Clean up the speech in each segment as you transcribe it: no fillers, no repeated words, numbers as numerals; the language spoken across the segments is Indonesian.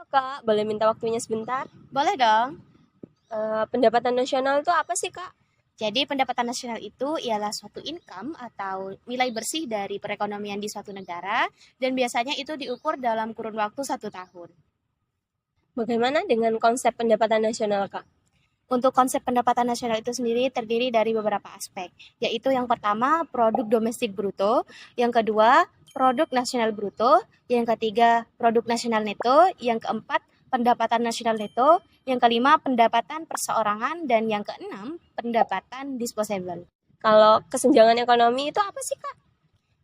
Kak, boleh minta waktunya sebentar? Boleh dong. Pendapatan nasional itu apa sih, Kak? Jadi pendapatan nasional itu ialah suatu income atau nilai bersih dari perekonomian di suatu negara dan biasanya itu diukur dalam kurun waktu 1 tahun. Bagaimana dengan konsep pendapatan nasional, Kak? Untuk konsep pendapatan nasional itu sendiri terdiri dari beberapa aspek, yaitu yang pertama produk domestik bruto, yang kedua produk nasional bruto, yang ketiga produk nasional neto, yang keempat pendapatan nasional neto, yang kelima pendapatan perseorangan, dan yang keenam pendapatan disposable. Kalau kesenjangan ekonomi itu apa sih, Kak?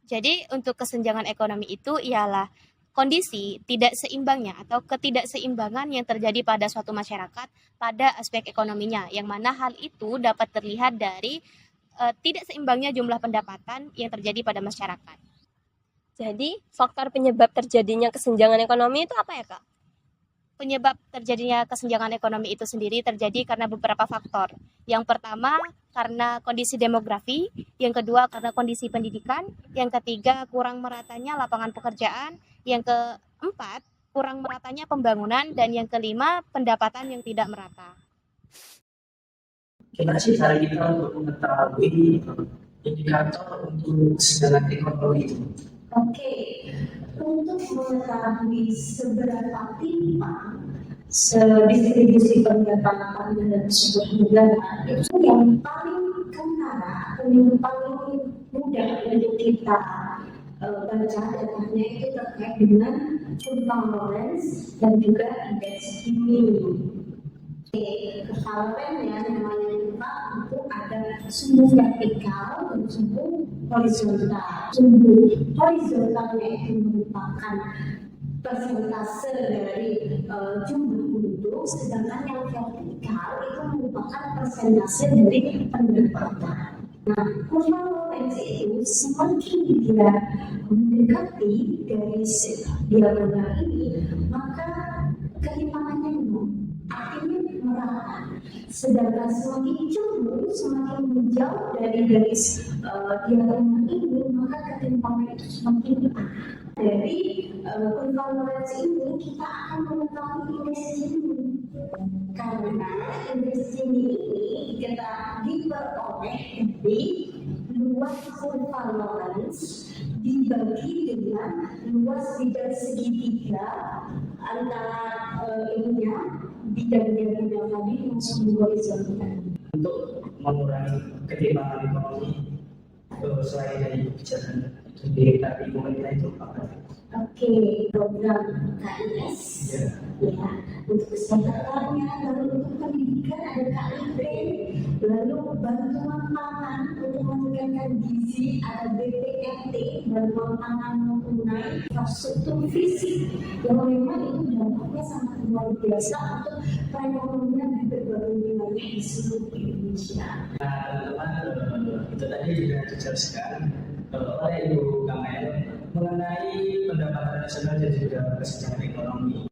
Jadi untuk kesenjangan ekonomi itu ialah kondisi tidak seimbangnya atau ketidakseimbangan yang terjadi pada suatu masyarakat pada aspek ekonominya, yang mana hal itu dapat terlihat dari tidak seimbangnya jumlah pendapatan yang terjadi pada masyarakat. Jadi, faktor penyebab terjadinya kesenjangan ekonomi itu apa ya, Kak? Penyebab terjadinya kesenjangan ekonomi itu sendiri terjadi karena beberapa faktor. Yang pertama karena kondisi demografi, yang kedua karena kondisi pendidikan, yang ketiga kurang meratanya lapangan pekerjaan, yang keempat kurang meratanya pembangunan, dan yang kelima pendapatan yang tidak merata. Gimana sih cara kita untuk mengetahui indikator untuk kesenjangan ekonomi itu? Oke, untuk mengetahui seberapa timpang distribusi pendapatan dalam sebuah negara, itu yang paling kentara atau yang paling mudah untuk kita baca datanya itu terkait dengan Kurzweil Lorenz dan juga indeks Gini. Kefalerannya namanya juga itu ada sumbu vertikal dan sumbu horizontal. Sumbu horizontalnya itu merupakan persentase dari jumlah penduduk, sedangkan yang vertikal itu merupakan persentase dari pendapatan. Nah, Kurzweil Lorenz itu semakin dia mendekati garis diagonal ini, maka ketimpangannya artinya merata. Sedangkan semakin jauh, semakin menjauh dari garis diagonal ini, maka ketimpangan itu semakin parah. Dari Kurzweil Lorenz ini kita akan mengetahui indeks Gini, karena indeks Gini ini kita diperoleh dari luas Kurzweil Lorenz dibagi dengan luas bidang segitiga antara bidang diagonal tadi masuk di horizontal. Untuk mengurangi ketimpangan ekonomi selain dari kebijakan itu sendiri tadi pemerintah itu apa? Oke, program KIS, ya, untuk kesehatannya, lalu untuk pendidikan ada KIP, lalu bantuan pangan untuk meningkatkan gizi ada BPNT, bantuan pangan non tunai, infrastruktur fisik yang memang itu dampaknya sangat luar biasa untuk perekonomian di berbagai wilayah di seluruh Indonesia. Nah, teman-teman, itu tadi juga dijelaskan oleh Ibu Kamel mengenai pendapatan nasional dan juga kesenjangan ekonomi.